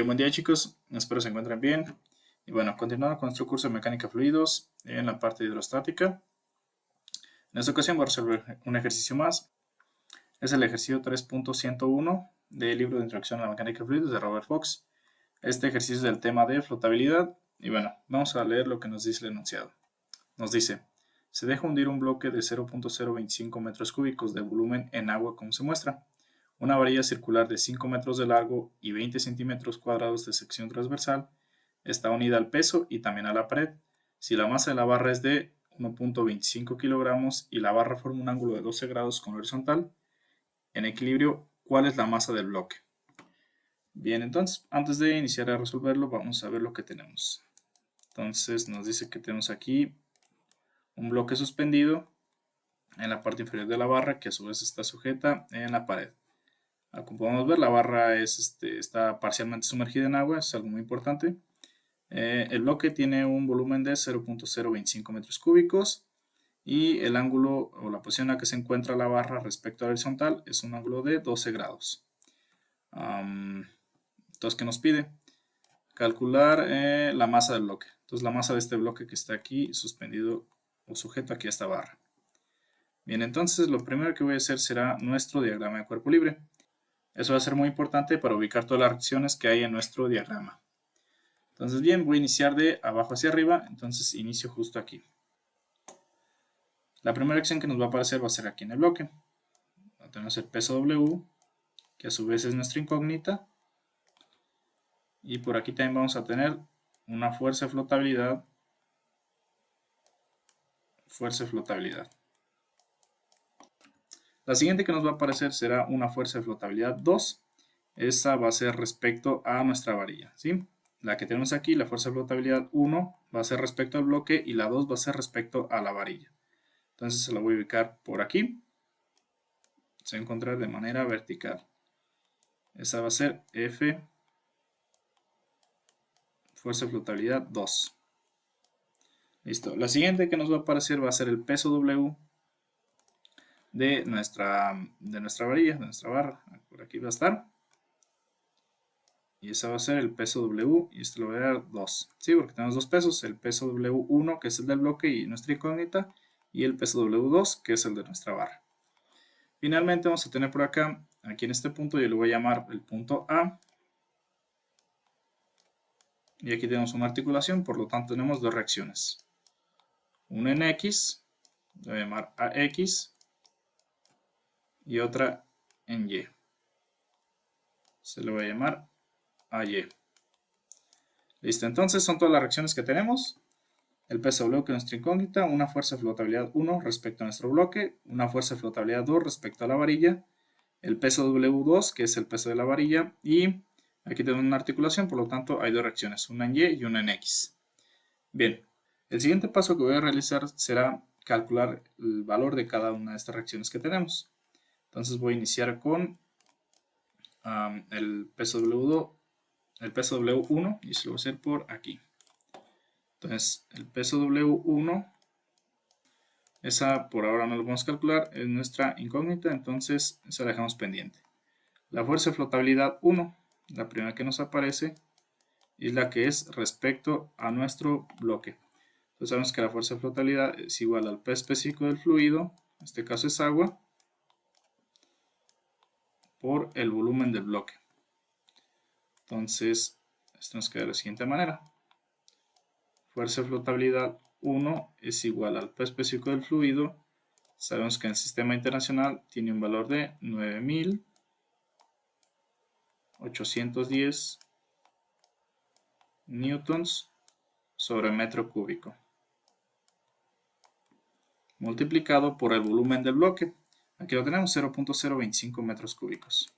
Buen día chicos, espero se encuentren bien. Y bueno, continuando con nuestro curso de mecánica de fluidos en la parte hidrostática. En esta ocasión voy a resolver un ejercicio más. Es el ejercicio 3.101 del libro de Introducción a la Mecánica de Fluidos de Robert Fox. Este ejercicio es del tema de flotabilidad. Y bueno, vamos a leer lo que nos dice el enunciado. Nos dice, se deja hundir un bloque de 0.025 metros cúbicos de volumen en agua como se muestra. Una varilla circular de 5 metros de largo y 20 centímetros cuadrados de sección transversal está unida al peso y también a la pared. Si la masa de la barra es de 1.25 kilogramos y la barra forma un ángulo de 12 grados con horizontal, en equilibrio, ¿cuál es la masa del bloque? Bien, entonces, antes de iniciar a resolverlo, vamos a ver lo que tenemos. Entonces, nos dice que tenemos aquí un bloque suspendido en la parte inferior de la barra, que a su vez está sujeta en la pared. Como podemos ver, la barra está parcialmente sumergida en agua, es algo muy importante. El bloque tiene un volumen de 0.025 metros cúbicos y el ángulo o la posición en la que se encuentra la barra respecto a la horizontal es un ángulo de 12 grados. Entonces, ¿qué nos pide? Calcular la masa del bloque. Entonces, la masa de este bloque que está aquí suspendido o sujeto aquí a esta barra. Bien, entonces lo primero que voy a hacer será nuestro diagrama de cuerpo libre. Eso va a ser muy importante para ubicar todas las reacciones que hay en nuestro diagrama. Entonces, bien, voy a iniciar de abajo hacia arriba, entonces inicio justo aquí. La primera reacción que nos va a aparecer va a ser aquí en el bloque. Tenemos el peso W, que a su vez es nuestra incógnita. Y por aquí también vamos a tener una fuerza de flotabilidad. La siguiente que nos va a aparecer será una fuerza de flotabilidad 2. Esa va a ser respecto a nuestra varilla, ¿sí? La que tenemos aquí, la fuerza de flotabilidad 1, va a ser respecto al bloque y la 2 va a ser respecto a la varilla. Entonces se la voy a ubicar por aquí. Se va a encontrar de manera vertical. Esa va a ser F, fuerza de flotabilidad 2. Listo. La siguiente que nos va a aparecer va a ser el peso W de nuestra varilla, de nuestra barra. Por aquí va a estar. Y ese va a ser el peso W y esto lo voy a dar 2. Sí, porque tenemos dos pesos, el peso W1 que es el del bloque y nuestra incógnita y el peso W2 que es el de nuestra barra. Finalmente vamos a tener por acá, aquí en este punto yo le voy a llamar el punto A. Y aquí tenemos una articulación, por lo tanto tenemos dos reacciones. Una en X, le voy a llamar AX y otra en Y. Se le voy a llamar AY. Listo, entonces son todas las reacciones que tenemos. El peso W que es nuestra incógnita, una fuerza de flotabilidad 1 respecto a nuestro bloque, una fuerza de flotabilidad 2 respecto a la varilla, el peso W2 que es el peso de la varilla y aquí tenemos una articulación, por lo tanto hay dos reacciones, una en Y y una en X. Bien, el siguiente paso que voy a realizar será calcular el valor de cada una de estas reacciones que tenemos. Entonces voy a iniciar con el peso W2, el peso W1 y se lo voy a hacer por aquí. Entonces, el peso W1, esa por ahora no lo vamos a calcular, es nuestra incógnita, entonces esa la dejamos pendiente. La fuerza de flotabilidad 1, la primera que nos aparece, es la que es respecto a nuestro bloque. Entonces sabemos que la fuerza de flotabilidad es igual al P específico del fluido, en este caso es agua, por el volumen del bloque. Entonces, esto nos queda de la siguiente manera. Fuerza de flotabilidad 1 es igual al P específico del fluido. Sabemos que en el sistema internacional tiene un valor de 9.810 newtons sobre metro cúbico, multiplicado por el volumen del bloque. Aquí lo tenemos, 0.025 metros cúbicos.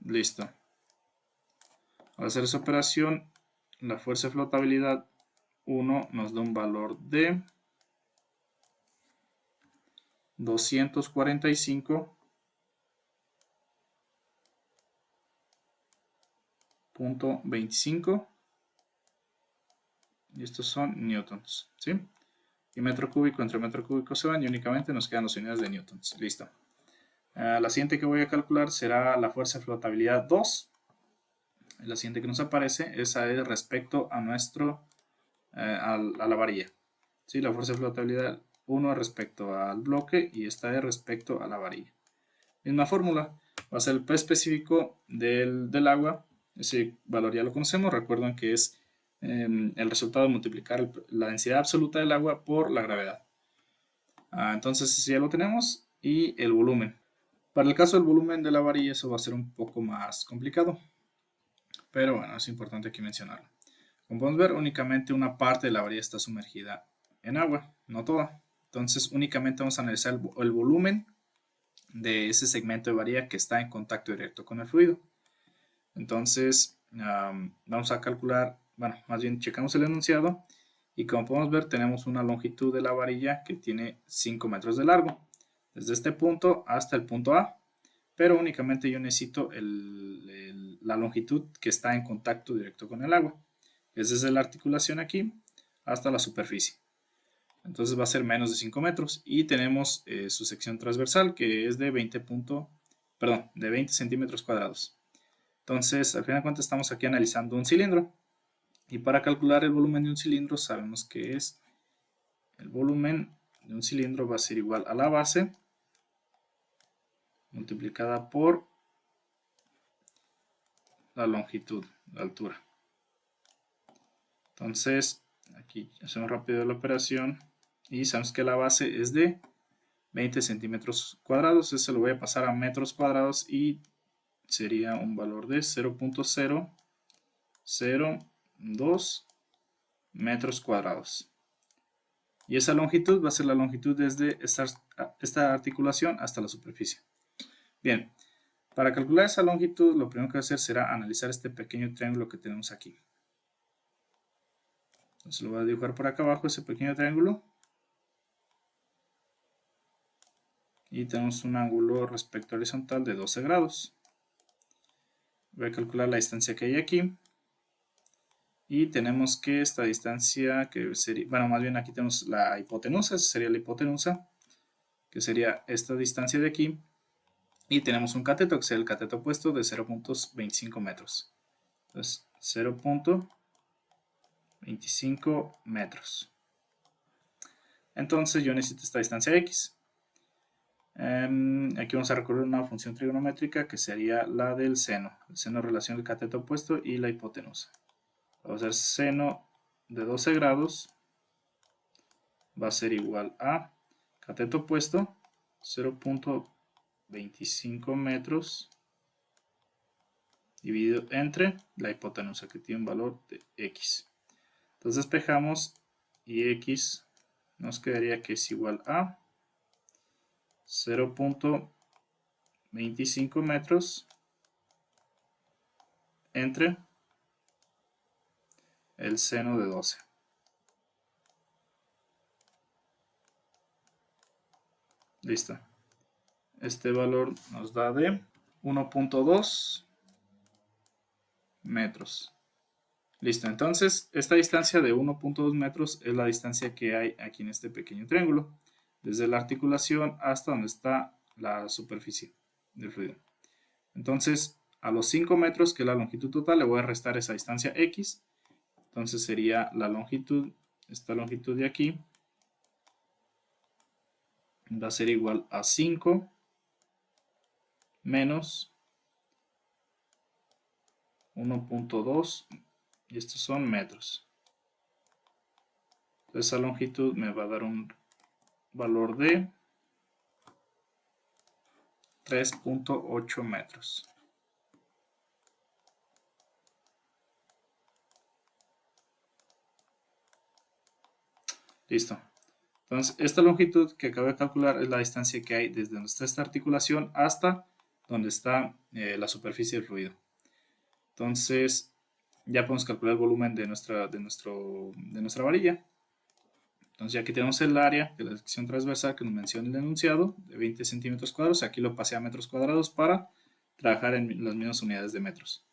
Listo. Al hacer esa operación, la fuerza de flotabilidad 1 nos da un valor de 245.25 y estos son newtons, ¿sí? Y metro cúbico entre metro cúbico se van y únicamente nos quedan las unidades de newtons. Listo. La siguiente que voy a calcular será la fuerza de flotabilidad 2. La siguiente que nos aparece, esa es respecto a a la varilla. ¿Sí? La fuerza de flotabilidad 1 respecto al bloque y esta es respecto a la varilla. Misma fórmula, va a ser el P específico del agua. Ese valor ya lo conocemos, recuerden que es el resultado de multiplicar la densidad absoluta del agua por la gravedad. Entonces ya lo tenemos, y el volumen. Para el caso del volumen de la varilla eso va a ser un poco más complicado, pero bueno, es importante aquí mencionarlo. Como podemos ver, únicamente una parte de la varilla está sumergida en agua, no toda. Entonces únicamente vamos a analizar el volumen de ese segmento de varilla que está en contacto directo con el fluido. Entonces vamos a calcular, bueno, más bien checamos el enunciado y como podemos ver tenemos una longitud de la varilla que tiene 5 metros de largo, desde este punto hasta el punto A, pero únicamente yo necesito la longitud que está en contacto directo con el agua. Es desde la articulación aquí hasta la superficie. Entonces va a ser menos de 5 metros y tenemos su sección transversal que es de 20 centímetros cuadrados. Entonces, al final de cuentas estamos aquí analizando un cilindro y para calcular el volumen de un cilindro sabemos que es el volumen de un cilindro va a ser igual a la base multiplicada por la longitud, la altura. Entonces, aquí hacemos rápido la operación y sabemos que la base es de 20 centímetros cuadrados. Eso lo voy a pasar a metros cuadrados y sería un valor de 0.002 metros cuadrados. Y esa longitud va a ser la longitud desde esta articulación hasta la superficie. Bien, para calcular esa longitud lo primero que voy a hacer será analizar este pequeño triángulo que tenemos aquí. Entonces lo voy a dibujar por acá abajo, ese pequeño triángulo. Y tenemos un ángulo respecto horizontal de 12 grados. Voy a calcular la distancia que hay aquí. Y tenemos que esta distancia, que sería, bueno, más bien aquí tenemos la hipotenusa, esa sería la hipotenusa, que sería esta distancia de aquí. Y tenemos un cateto, que sería el cateto opuesto de 0.25 metros. Entonces, 0.25 metros. Entonces yo necesito esta distancia x. Aquí vamos a recurrir a una función trigonométrica que sería la del seno. El seno en relación al cateto opuesto y la hipotenusa. Va a ser seno de 12 grados. Va a ser igual a cateto opuesto 0.25 metros dividido entre la hipotenusa que tiene un valor de x. Entonces despejamos y x nos quedaría que es igual a 0.25 metros entre el seno de 12. Listo. Este valor nos da de 1.2 metros. Listo, entonces esta distancia de 1.2 metros es la distancia que hay aquí en este pequeño triángulo, desde la articulación hasta donde está la superficie del fluido. Entonces, a los 5 metros, que es la longitud total, le voy a restar esa distancia x. Entonces sería la longitud, esta longitud de aquí, va a ser igual a 5 menos 1.2, y estos son metros. Entonces esa longitud me va a dar un valor de 3.8 metros. Listo. Entonces, esta longitud que acabo de calcular es la distancia que hay desde donde está esta articulación hasta donde está la superficie del fluido. Entonces, ya podemos calcular el volumen de nuestra varilla. Entonces, aquí tenemos el área de la sección transversal que nos menciona el enunciado, de 20 centímetros cuadrados. Aquí lo pasé a metros cuadrados para trabajar en las mismas unidades de metros.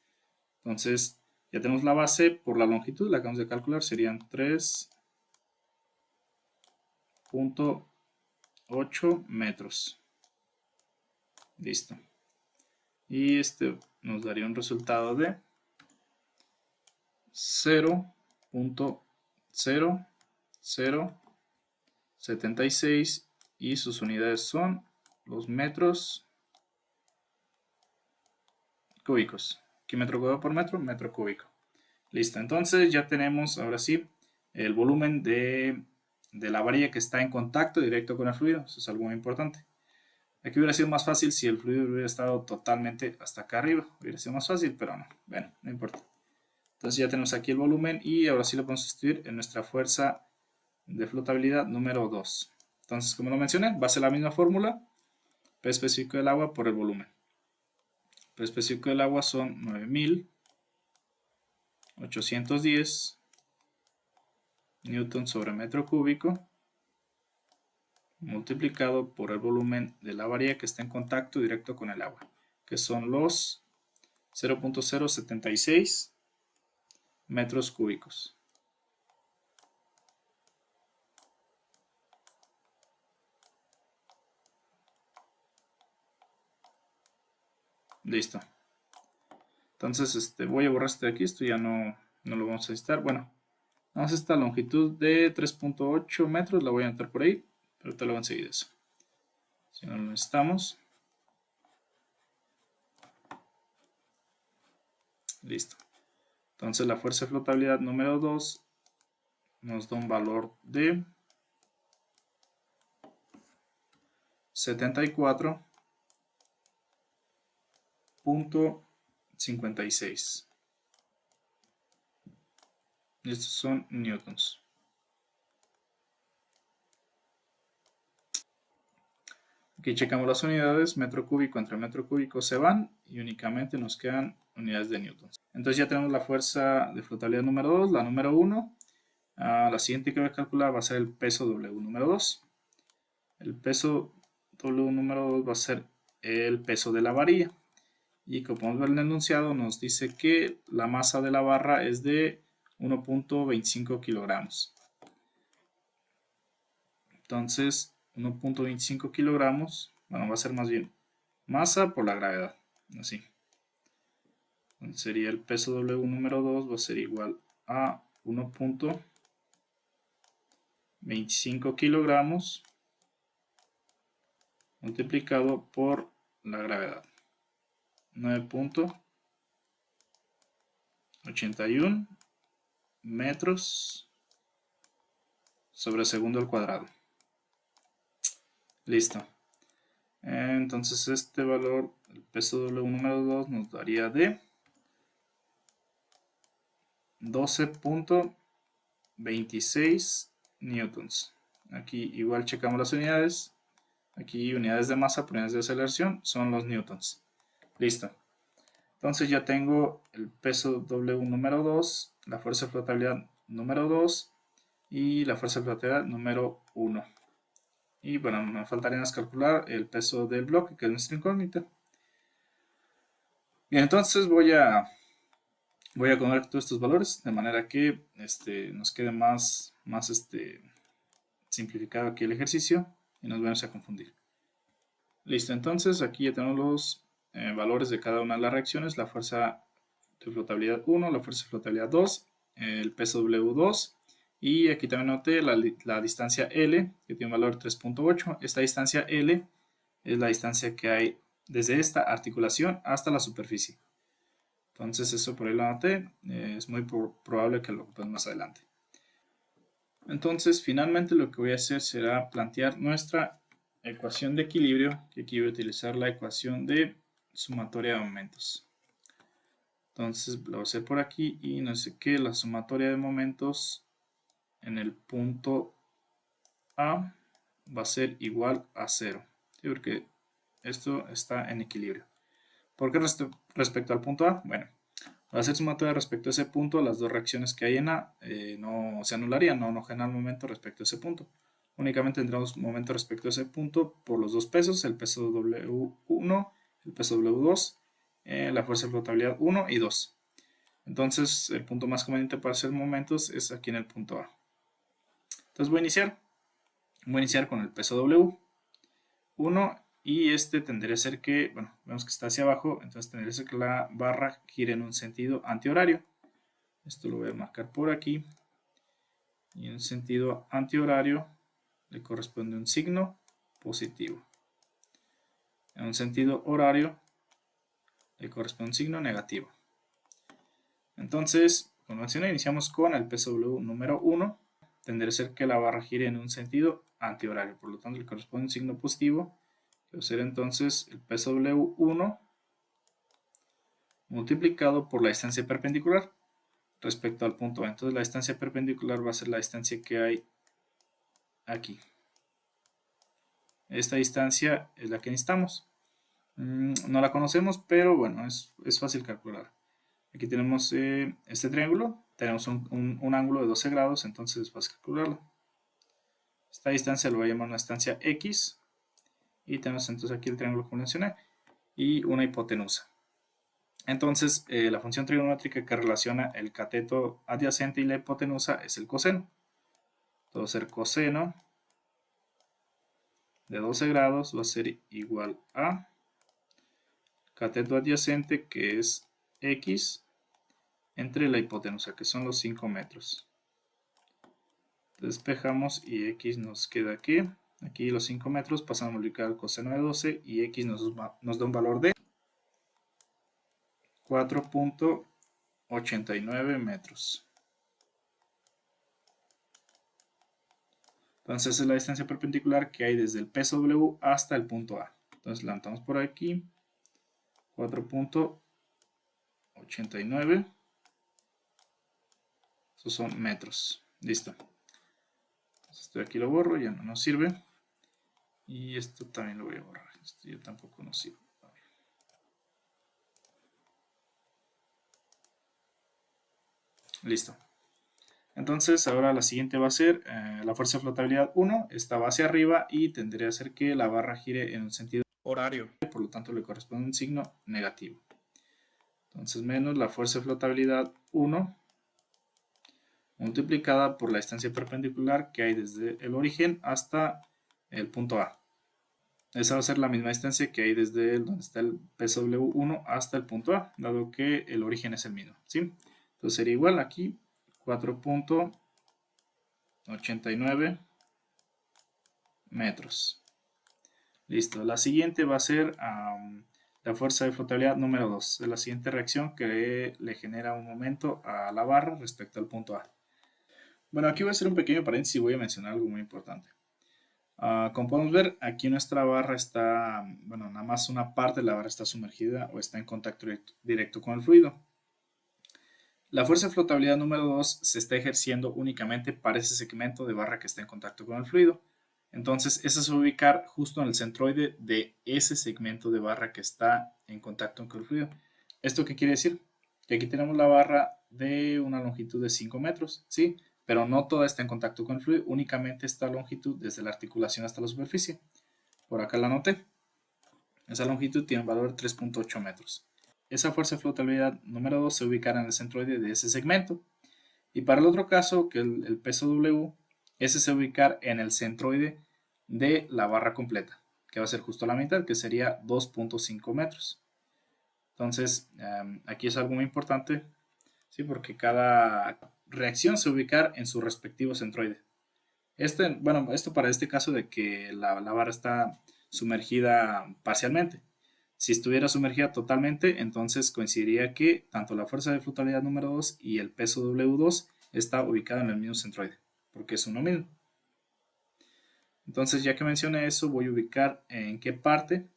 Entonces, Ya tenemos la base por la longitud, la acabamos de calcular, serían 3.8 metros. Listo. Y este nos daría un resultado de 0.0076 y sus unidades son los metros cúbicos. Aquí metro cuadrado por metro, metro cúbico. Listo, entonces ya tenemos ahora sí el volumen de la varilla que está en contacto directo con el fluido. Eso es algo muy importante. Aquí hubiera sido más fácil si el fluido hubiera estado totalmente hasta acá arriba. Hubiera sido más fácil, pero no. Bueno, no importa. Entonces ya tenemos aquí el volumen y ahora sí lo podemos sustituir en nuestra fuerza de flotabilidad número 2. Entonces, como lo mencioné, va a ser la misma fórmula. P específico del agua por el volumen. P específico del agua son 9.810 newton sobre metro cúbico multiplicado por el volumen de la varilla que está en contacto directo con el agua, que son los 0.076 metros cúbicos. Listo. Entonces voy a borrar este de aquí, esto ya no lo vamos a necesitar. Bueno, vamos a esta longitud de 3.8 metros, la voy a anotar por ahí, pero te lo voy a enseguida eso. Si no lo necesitamos. Listo. Entonces la fuerza de flotabilidad número 2 nos da un valor de 74.56. Y estos son newtons. Aquí checamos las unidades, metro cúbico entre metro cúbico se van y únicamente nos quedan unidades de newtons. Entonces ya tenemos la fuerza de flotabilidad número 2, la número 1. La siguiente que voy a calcular va a ser el peso W número 2. El peso W número 2 va a ser el peso de la varilla. Y como podemos ver en el enunciado, nos dice que la masa de la barra es de 1.25 kilogramos. Entonces, 1.25 kilogramos, bueno, va a ser más bien masa por la gravedad, así. Entonces sería el peso W número 2 va a ser igual a 1.25 kilogramos multiplicado por la gravedad. 9.81 metros sobre segundo al cuadrado. Listo. Entonces este valor, el peso W número 2 nos daría de 12.26 newtons. Aquí igual checamos las unidades. Aquí unidades de masa por unidades de aceleración son los newtons. Listo. Entonces ya tengo el peso W número 2, la fuerza de flotabilidad número 2 y la fuerza de flotabilidad número 1. Y bueno, me faltaría calcular el peso del bloque, que es nuestra incógnita. Bien, entonces voy a convertir todos estos valores de manera que nos quede más simplificado aquí el ejercicio y nos vamos a confundir. Listo, entonces aquí ya tenemos los valores de cada una de las reacciones, la fuerza de flotabilidad 1, la fuerza de flotabilidad 2, el peso W2 y aquí también noté la distancia L que tiene un valor 3.8. Esta distancia L es la distancia que hay desde esta articulación hasta la superficie. Entonces eso por ahí lo anoté, es muy probable que lo ocupemos más adelante. Entonces finalmente lo que voy a hacer será plantear nuestra ecuación de equilibrio, que aquí voy a utilizar la ecuación de sumatoria de momentos. Entonces lo voy a hacer por aquí y no sé qué, la sumatoria de momentos en el punto A va a ser igual a 0, ¿sí? Porque esto está en equilibrio. ¿Por qué respecto al punto A? Bueno, al hacer sumatoria respecto a ese punto, las dos reacciones que hay en A no se anularían, no generan momento respecto a ese punto. Únicamente tendremos momento respecto a ese punto por los dos pesos, el peso W1, el peso W2, la fuerza de flotabilidad 1 y 2. Entonces el punto más conveniente para hacer momentos es aquí en el punto A. Entonces voy a iniciar con el peso W1 y este tendría a ser que, bueno, vemos que está hacia abajo, entonces tendría a ser que la barra gire en un sentido antihorario. Esto lo voy a marcar por aquí. Y en sentido antihorario le corresponde un signo positivo. En un sentido horario le corresponde un signo negativo. Entonces, como mencioné, iniciamos con el peso W número 1. Tendría a ser que la barra gire en un sentido antihorario, por lo tanto le corresponde un signo positivo, que va a ser entonces el peso W1 multiplicado por la distancia perpendicular respecto al punto A. Entonces la distancia perpendicular va a ser la distancia que hay aquí. Esta distancia es la que necesitamos. No la conocemos, pero bueno, es fácil calcular. Aquí tenemos este triángulo, tenemos un ángulo de 12 grados, entonces es fácil calcularlo. Esta distancia lo voy a llamar una distancia X, y tenemos entonces aquí el triángulo que mencioné, y una hipotenusa. Entonces, la función trigonométrica que relaciona el cateto adyacente y la hipotenusa es el coseno. Entonces va a ser coseno de 12 grados va a ser igual a cateto adyacente, que es X, entre la hipotenusa, que son los 5 metros. Despejamos y X nos queda aquí. Aquí los 5 metros pasan a multiplicar el coseno de 12 y X nos da un valor de 4.89 metros. Entonces esa es la distancia perpendicular que hay desde el peso W hasta el punto A. Entonces levantamos por aquí 4.89. Esos son metros. Listo. Esto de aquí lo borro, ya no nos sirve. Y esto también lo voy a borrar. Esto ya tampoco nos sirve. Listo. Entonces ahora la siguiente va a ser la fuerza de flotabilidad 1. Esta va hacia arriba y tendría a ser que la barra gire en un sentido horario. Por lo tanto le corresponde un signo negativo. Entonces menos la fuerza de flotabilidad 1 multiplicada por la distancia perpendicular que hay desde el origen hasta el punto A. Esa va a ser la misma distancia que hay desde donde está el peso W1 hasta el punto A, dado que el origen es el mismo, ¿sí? Entonces sería igual aquí 4.89 metros. Listo. La siguiente va a ser la fuerza de flotabilidad número 2. Es la siguiente reacción que le genera un momento a la barra respecto al punto A. Bueno, aquí voy a hacer un pequeño paréntesis y voy a mencionar algo muy importante. Como podemos ver, aquí nuestra barra está, bueno, nada más una parte de la barra está sumergida o está en contacto directo con el fluido. La fuerza de flotabilidad número 2 se está ejerciendo únicamente para ese segmento de barra que está en contacto con el fluido. Entonces, esa se va a ubicar justo en el centroide de ese segmento de barra que está en contacto con el fluido. ¿Esto qué quiere decir? Que aquí tenemos la barra de una longitud de 5 metros, ¿sí? Pero no toda está en contacto con el fluido, únicamente esta longitud desde la articulación hasta la superficie. Por acá la anoté. Esa longitud tiene un valor de 3.8 metros. Esa fuerza de flotabilidad número 2 se ubicará en el centroide de ese segmento. Y para el otro caso, que el peso W, ese se va a ubicar en el centroide de la barra completa, que va a ser justo la mitad, que sería 2.5 metros. Entonces, aquí es algo muy importante, ¿sí? Porque cada reacción se va a ubicar en su respectivo centroide. Bueno, esto para este caso de que la barra está sumergida parcialmente. Si estuviera sumergida totalmente, entonces coincidiría que tanto la fuerza de flotabilidad número 2 y el peso W2 está ubicado en el mismo centroide, porque es uno mismo. Entonces, ya que mencioné eso, voy a ubicar en qué parte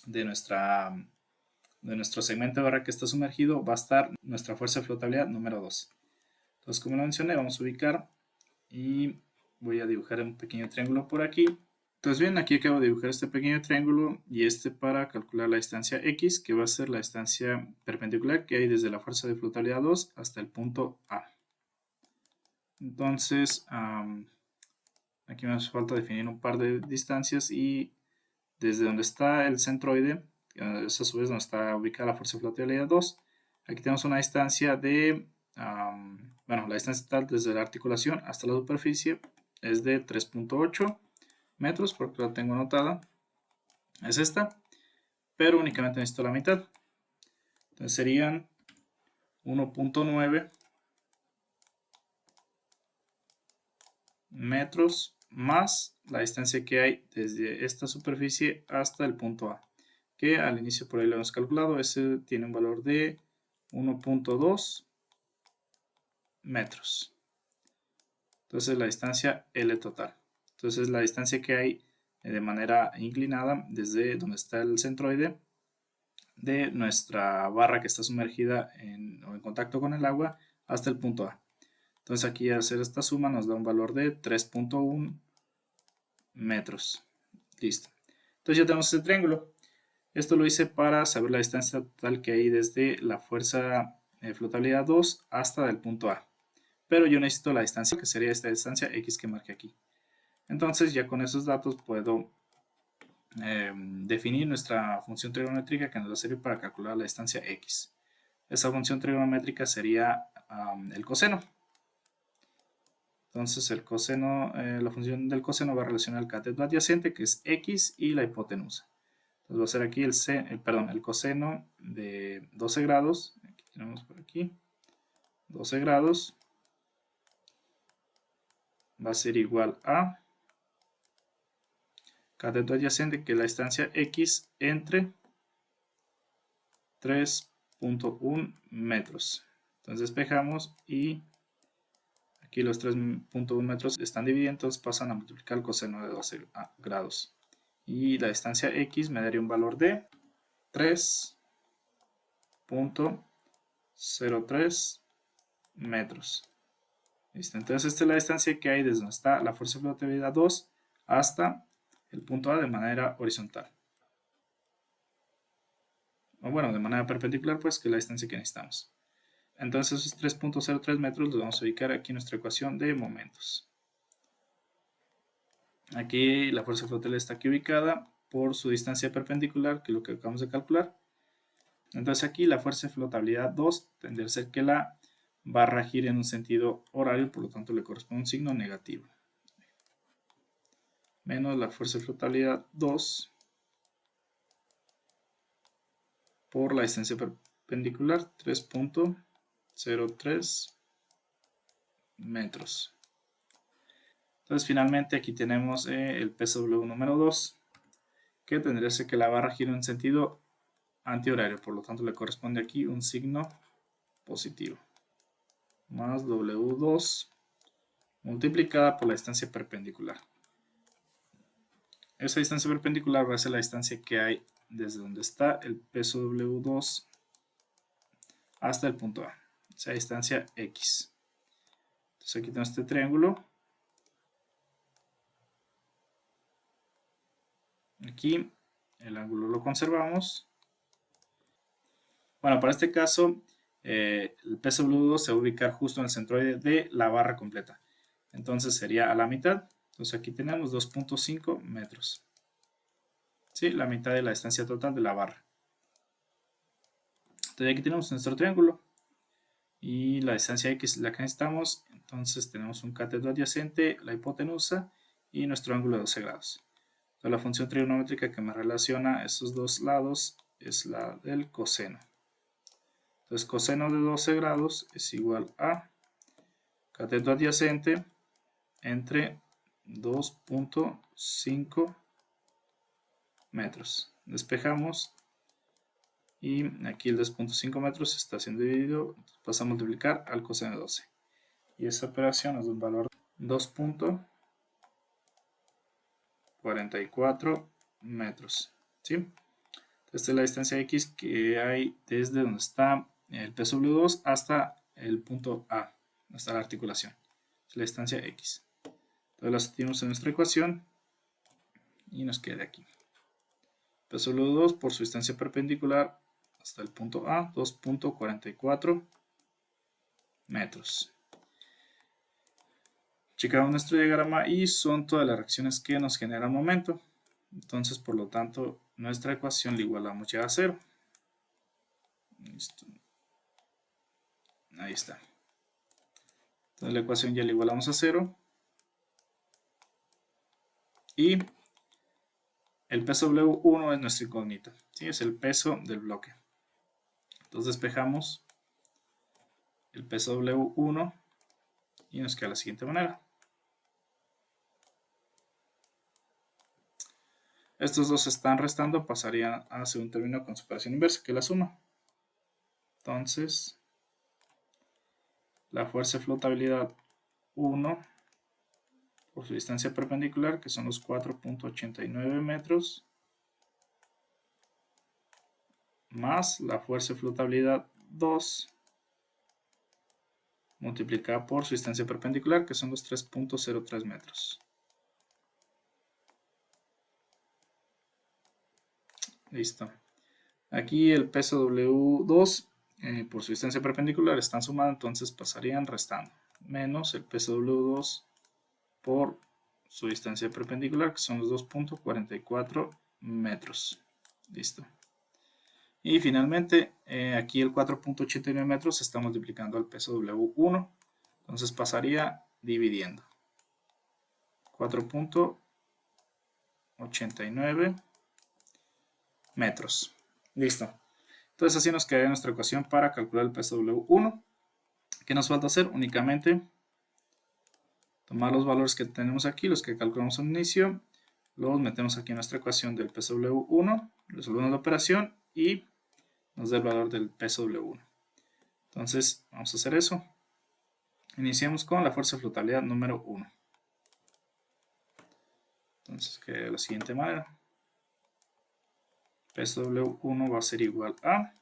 de nuestro segmento de barra que está sumergido va a estar nuestra fuerza de flotabilidad número 2. Entonces, como lo mencioné, vamos a ubicar y voy a dibujar un pequeño triángulo por aquí. Entonces bien, aquí acabo de dibujar este pequeño triángulo y para calcular la distancia X, que va a ser la distancia perpendicular que hay desde la fuerza de flotabilidad 2 hasta el punto A. Entonces, aquí me hace falta definir un par de distancias y desde donde está el centroide, es a su vez donde está ubicada la fuerza de flotabilidad 2, Aquí tenemos una distancia de, bueno, la distancia total desde la articulación hasta la superficie es de 3.8 metros, porque la tengo anotada, es esta, pero únicamente necesito la mitad. Entonces serían 1.9 metros más la distancia que hay desde esta superficie hasta el punto A, que al inicio por ahí lo hemos calculado, ese tiene un valor de 1.2 metros. Entonces la distancia L total. Entonces la distancia que hay de manera inclinada desde donde está el centroide de nuestra barra que está sumergida o en contacto con el agua hasta el punto A. Entonces aquí al hacer esta suma nos da un valor de 3.1 metros. Listo. Entonces ya tenemos ese triángulo. Esto lo hice para saber la distancia total que hay desde la fuerza de flotabilidad 2 hasta el punto A. Pero yo necesito la distancia, que sería esta distancia X que marqué aquí. Entonces ya con esos datos puedo definir nuestra función trigonométrica que nos va a servir para calcular la distancia X. Esa función trigonométrica sería el coseno. Entonces el coseno, la función del coseno va a relacionar el cateto adyacente, que es X, y la hipotenusa. Entonces va a ser aquí el coseno de 12 grados. Aquí tenemos por aquí 12 grados. Va a ser igual a cateto adyacente, que es la distancia X, entre 3.1 metros. Entonces despejamos y aquí los 3.1 metros están divididos, entonces pasan a multiplicar el coseno de 12 grados. Y la distancia X me daría un valor de 3.03 metros. ¿Listo? Entonces esta es la distancia que hay desde donde está la fuerza de flotabilidad 2 hasta el punto A de manera horizontal. O bueno, de manera perpendicular, pues, que es la distancia que necesitamos. Entonces esos 3.03 metros los vamos a ubicar aquí en nuestra ecuación de momentos. Aquí la fuerza flotal está aquí ubicada por su distancia perpendicular, que es lo que acabamos de calcular. Entonces aquí la fuerza de flotabilidad 2 tendría a ser que la barra gire en un sentido horario, por lo tanto le corresponde un signo negativo. Menos la fuerza de flotabilidad 2 por la distancia perpendicular 3.03 metros. Entonces finalmente aquí tenemos el PSW número 2, que tendría que ser que la barra gire en sentido antihorario, por lo tanto le corresponde aquí un signo positivo, más W2 multiplicada por la distancia perpendicular. Esa distancia perpendicular va a ser la distancia que hay desde donde está el peso W2 hasta el punto A, esa distancia X. Entonces aquí tenemos este triángulo. Aquí el ángulo lo conservamos. Bueno, para este caso, el peso W2 se va a ubicar justo en el centroide de la barra completa. Entonces sería a la mitad. Entonces aquí tenemos 2.5 metros. ¿Sí? La mitad de la distancia total de la barra. Entonces aquí tenemos nuestro triángulo. Y la distancia X es la que necesitamos. Entonces tenemos un cateto adyacente, la hipotenusa y nuestro ángulo de 12 grados. Entonces la función trigonométrica que me relaciona esos dos lados es la del coseno. Entonces coseno de 12 grados es igual a cateto adyacente entre 2.5 metros. Despejamos y aquí el 2.5 metros está siendo dividido, pasa a multiplicar al coseno de 12. Y esa operación nos da un valor de 2.44 metros. ¿Sí? Esta es la distancia X que hay desde donde está el peso W2 hasta el punto A, hasta la articulación. Es la distancia X. Entonces la sustituimos en nuestra ecuación y nos queda aquí. Peso W2 por su distancia perpendicular hasta el punto A, 2.44 metros. Checamos nuestro diagrama y son todas las reacciones que nos generan momento. Entonces, por lo tanto, nuestra ecuación la igualamos ya a 0. Listo. Ahí está. Entonces la ecuación ya la igualamos a 0. Y el peso W1 es nuestra incógnita, ¿sí? Es el peso del bloque. Entonces despejamos el peso W1 y nos queda de la siguiente manera. Estos dos se están restando, pasarían a un término con su operación inversa, que es la suma. Entonces, la fuerza de flotabilidad 1 por su distancia perpendicular, que son los 4.89 metros, más la fuerza de flotabilidad 2 multiplicada por su distancia perpendicular, que son los 3.03 metros. Listo. Aquí el peso W2 por su distancia perpendicular están sumando, entonces pasarían restando. Menos el peso W2 por su distancia perpendicular, que son los 2.44 metros. Listo. Y finalmente, aquí el 4.89 metros se está multiplicando al peso W1. Entonces pasaría dividiendo. 4.89 metros. Listo. Entonces así nos quedaría nuestra ecuación para calcular el peso W1. ¿Qué nos falta hacer? Únicamente tomar los valores que tenemos aquí, los que calculamos al inicio, los metemos aquí en nuestra ecuación del peso W1, resolvemos la operación y nos da el valor del peso W1. Entonces vamos a hacer eso. Iniciamos con la fuerza de flotabilidad número 1. Entonces queda de la siguiente manera. Peso W1 va a ser igual a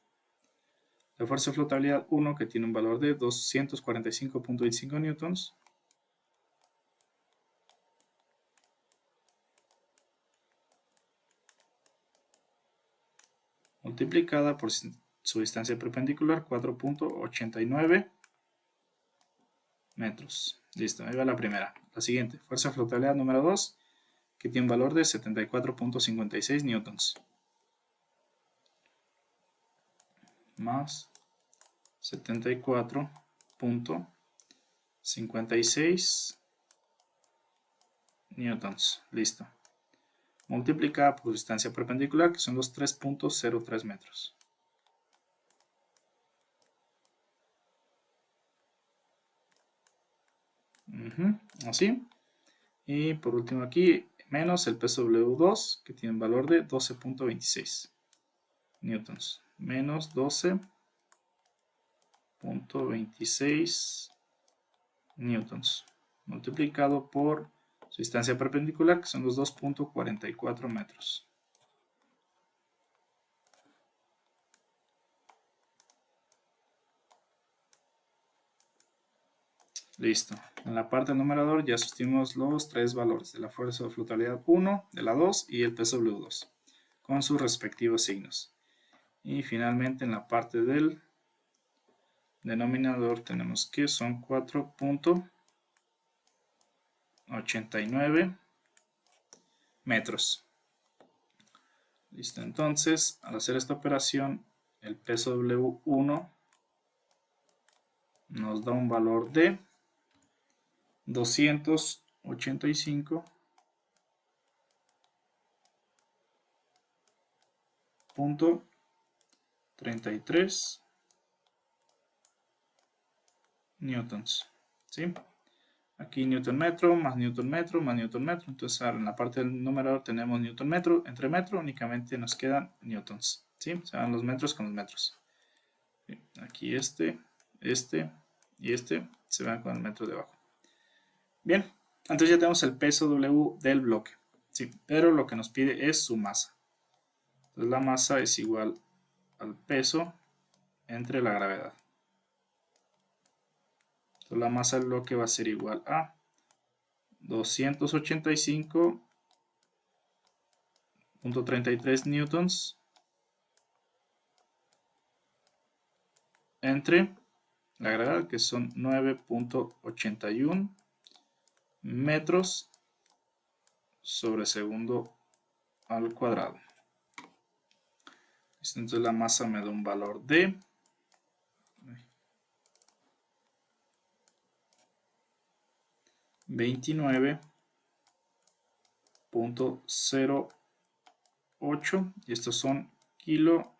la fuerza de flotabilidad 1, que tiene un valor de 245.25 newtons, multiplicada por su distancia perpendicular, 4.89 metros. Listo, ahí va la primera. La siguiente, fuerza de flotabilidad número 2, que tiene un valor de 74.56 newtons. Más 74.56 newtons. Listo. Multiplicada por distancia perpendicular, que son los 3.03 metros. Así. Y por último aquí, menos el peso W2, que tiene un valor de 12.26 newtons. Menos 12.26 newtons. Multiplicado por su distancia perpendicular, que son los 2.44 metros. Listo. En la parte del numerador ya sustituimos los tres valores de la fuerza de flotabilidad 1, de la 2 y el peso W2 con sus respectivos signos. Y finalmente en la parte del denominador tenemos que son 4.89 metros. Listo. Entonces, al hacer esta operación, el peso W1 nos da un valor de 285.33 newtons. ¿Sí? Aquí newton metro, más newton metro, más newton metro. Entonces en la parte del numerador tenemos newton metro. Entre metro únicamente nos quedan newtons. ¿Sí? Se van los metros con los metros. ¿Sí? Aquí este y este se van con el metro de abajo. Bien, entonces ya tenemos el peso W del bloque. ¿Sí? Pero lo que nos pide es su masa. Entonces la masa es igual al peso entre la gravedad. Entonces la masa del bloque va a ser igual a 285.33 newtons entre la gravedad, que son 9.81 metros sobre segundo al cuadrado. Entonces la masa me da un valor de 29.08 y estos son kilogramos.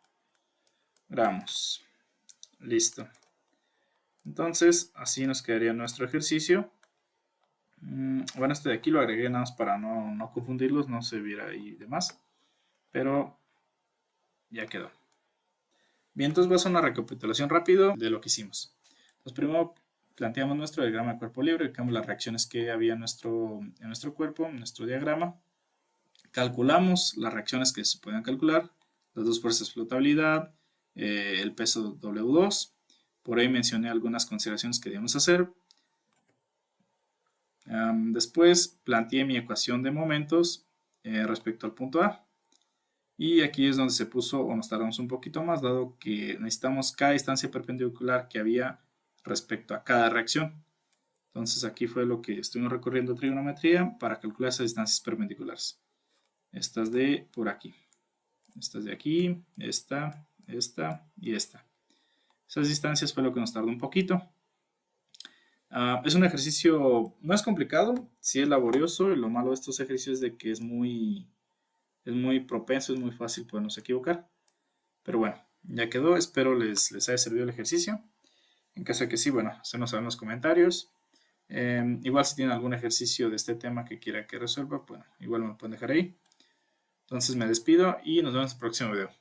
Listo. Entonces, así nos quedaría nuestro ejercicio. Bueno, este de aquí lo agregué nada más para no confundirlos, no se viera ahí de más. Pero ya quedó. Bien, entonces voy a hacer una recapitulación rápido de lo que hicimos. Entonces, primero planteamos nuestro diagrama de cuerpo libre, ubicamos las reacciones que había en nuestro cuerpo, en nuestro diagrama. Calculamos las reacciones que se pueden calcular, las dos fuerzas de flotabilidad, el peso W2. Por ahí mencioné algunas consideraciones que debemos hacer. Después planteé mi ecuación de momentos respecto al punto A. Y aquí es donde se puso, o nos tardamos un poquito más, dado que necesitamos cada distancia perpendicular que había respecto a cada reacción. Entonces aquí fue lo que estuvimos recorriendo trigonometría para calcular esas distancias perpendiculares. Estas de por aquí. Estas de aquí, esta y esta. Esas distancias fue lo que nos tardó un poquito. Es un ejercicio, no es complicado, sí es laborioso, y lo malo de estos ejercicios es de que es muy propenso, es muy fácil podernos equivocar. Pero bueno, ya quedó, espero les haya servido el ejercicio. En caso de que sí, bueno, háganos saber en los comentarios. Igual si tienen algún ejercicio de este tema que quiera que resuelva, bueno, igual me lo pueden dejar ahí. Entonces me despido y nos vemos en el próximo video.